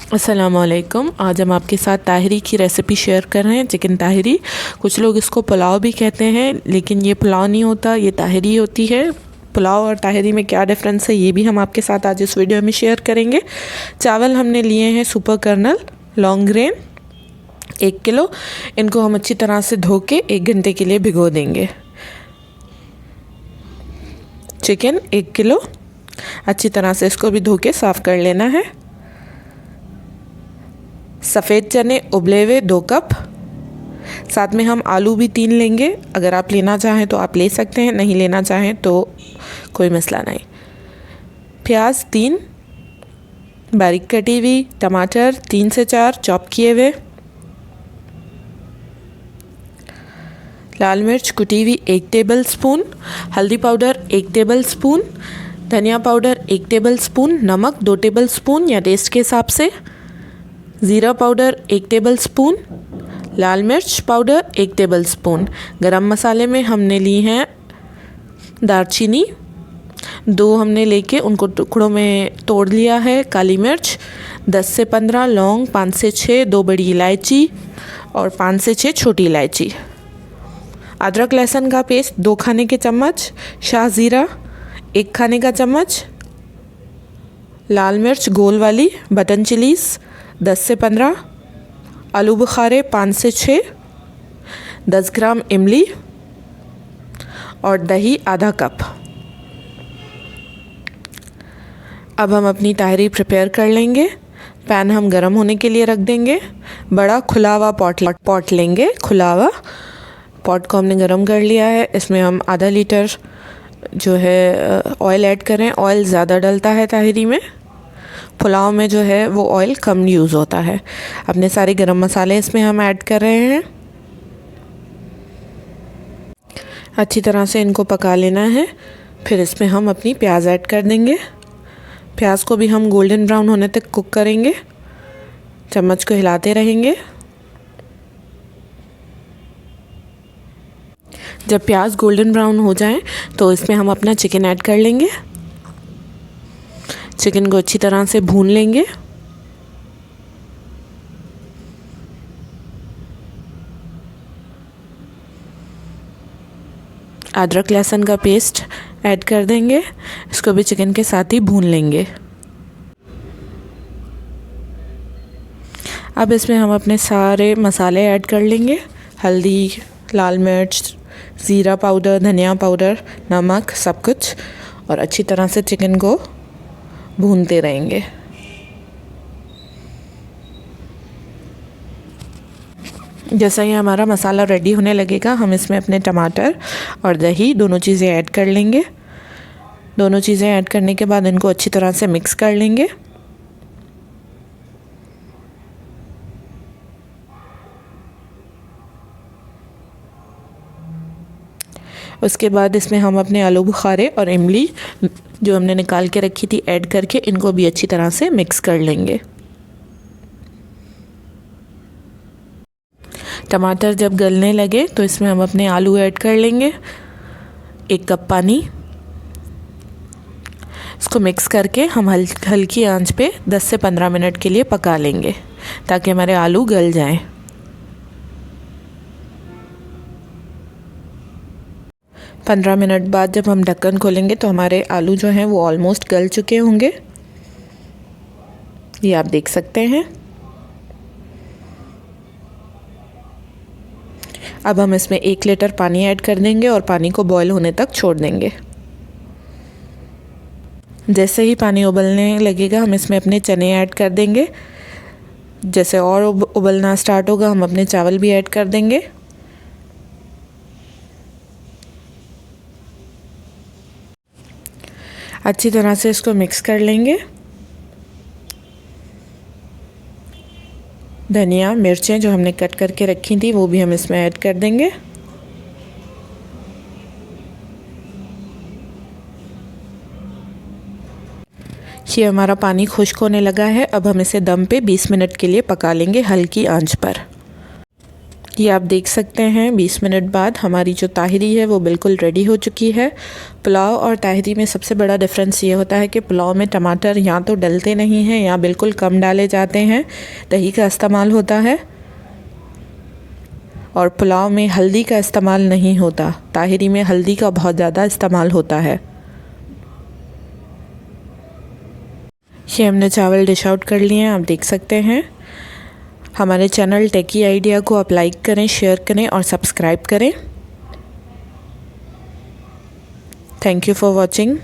अस्सलामुअलैकुम। आज हम आपके साथ ताहिरी की रेसिपी शेयर कर रहे हैं, चिकन ताहिरी। कुछ लोग इसको पुलाव भी कहते हैं, लेकिन ये पुलाव नहीं होता, ये ताहिरी होती है। पुलाव और ताहिरी में क्या डिफरेंस है ये भी हम आपके साथ आज इस वीडियो में शेयर करेंगे। चावल हमने लिए हैं super kernel long grain 1 kilo. इनको हम अच्छी तरह से धो के 1 घंटे के लिए भिगो देंगे। चिकन 1 किलो, अच्छी तरह से इसको भी धो के साफ़ कर लेना है। सफ़ेद चने उबले हुए 2 कप, साथ में हम आलू भी 3 लेंगे। अगर आप लेना चाहें तो आप ले सकते हैं, नहीं लेना चाहें तो कोई मसला नहीं। प्याज 3 बारीक कटी हुई, टमाटर 3 से 4 चॉप किए हुए, लाल मिर्च कुटी हुई 1 टेबल स्पून, हल्दी पाउडर 1 टेबल स्पून, धनिया पाउडर 1 टेबल स्पून, नमक 2 टेबल स्पून या टेस्ट के हिसाब से, ज़ीरा पाउडर 1 टेबल स्पून, लाल मिर्च पाउडर 1 टेबल स्पून। गरम मसाले में हमने ली हैं दालचीनी 2 हमने लेके उनको टुकड़ों में तोड़ लिया है, काली मिर्च 10 से 15 लौंग, 5 से 6 2 बड़ी इलायची और 5 से 6 छोटी इलायची। अदरक लहसुन का पेस्ट 2 खाने के चम्मच, शाह ज़ीरा 1 खाने का चम्मच, लाल मिर्च गोल वाली, बटन चिलीज़ 10 से 15, आलू बुखारे 5 से 6, 10 ग्राम इमली और दही आधा कप। अब हम अपनी ताहिरी प्रिपेयर कर लेंगे। पैन हम गरम होने के लिए रख देंगे। बड़ा खुला हुआ पॉट लेंगे। खुला हुआ पॉट को हमने गरम कर लिया है। इसमें हम आधा लीटर जो है ऑयल ऐड करें। ऑयल ज़्यादा डलता है ताहिरी में, पुलाव में जो है वो ऑयल कम यूज़ होता है। अपने सारे गरम मसाले इसमें हम ऐड कर रहे हैं। अच्छी तरह से इनको पका लेना है। फिर इसमें हम अपनी प्याज ऐड कर देंगे। प्याज को भी हम गोल्डन ब्राउन होने तक कुक करेंगे। चम्मच को हिलाते रहेंगे। जब प्याज गोल्डन ब्राउन हो जाए तो इसमें हम अपना चिकन ऐड कर लेंगे। चिकन को अच्छी तरह से भून लेंगे। अदरक लहसुन का पेस्ट ऐड कर देंगे। इसको भी चिकन के साथ ही भून लेंगे। अब इसमें हम अपने सारे मसाले ऐड कर लेंगे। हल्दी, लाल मिर्च, ज़ीरा पाउडर, धनिया पाउडर, नमक, सब कुछ, और अच्छी तरह से चिकन को भूनते रहेंगे। जैसा ही हमारा मसाला रेडी होने लगेगा, हम इसमें अपने टमाटर और दही दोनों चीज़ें ऐड कर लेंगे। दोनों चीज़ें ऐड करने के बाद इनको अच्छी तरह से मिक्स कर लेंगे। उसके बाद इसमें हम अपने आलू बुखारे और इमली जो हमने निकाल के रखी थी ऐड करके इनको भी अच्छी तरह से मिक्स कर लेंगे। टमाटर जब गलने लगे तो इसमें हम अपने आलू ऐड कर लेंगे। 1 कप पानी। इसको मिक्स करके हम हल्की आंच पे 10 से 15 मिनट के लिए पका लेंगे ताकि हमारे आलू गल जाएं। 15 मिनट बाद जब हम ढक्कन खोलेंगे तो हमारे आलू जो हैं वो ऑलमोस्ट गल चुके होंगे। ये आप देख सकते हैं। अब हम इसमें 1 लीटर पानी ऐड कर देंगे और पानी को बॉईल होने तक छोड़ देंगे। जैसे ही पानी उबलने लगेगा हम इसमें अपने चने ऐड कर देंगे। जैसे और उबलना स्टार्ट होगा हम अपने चावल भी ऐड कर देंगे। अच्छी तरह से इसको मिक्स कर लेंगे। धनिया, मिर्चें जो हमने कट करके रखी थी वो भी हम इसमें ऐड कर देंगे। ये हमारा पानी खुश्क होने लगा है। अब हम इसे दम पे 20 मिनट के लिए पका लेंगे हल्की आंच पर। ये आप देख सकते हैं 20 मिनट बाद हमारी जो ताहिरी है वो बिल्कुल रेडी हो चुकी है। पुलाव और ताहिरी में सबसे बड़ा डिफरेंस ये होता है कि पुलाव में टमाटर या तो डलते नहीं हैं या बिल्कुल कम डाले जाते हैं, दही का इस्तेमाल होता है, और पुलाव में हल्दी का इस्तेमाल नहीं होता। ताहिरी में हल्दी का बहुत ज़्यादा इस्तेमाल होता है। ये हमने चावल डिश आउट कर लिए हैं, आप देख सकते हैं। हमारे चैनल टेकी आइडिया को आप लाइक करें, शेयर करें और सब्सक्राइब करें। Thank you for watching.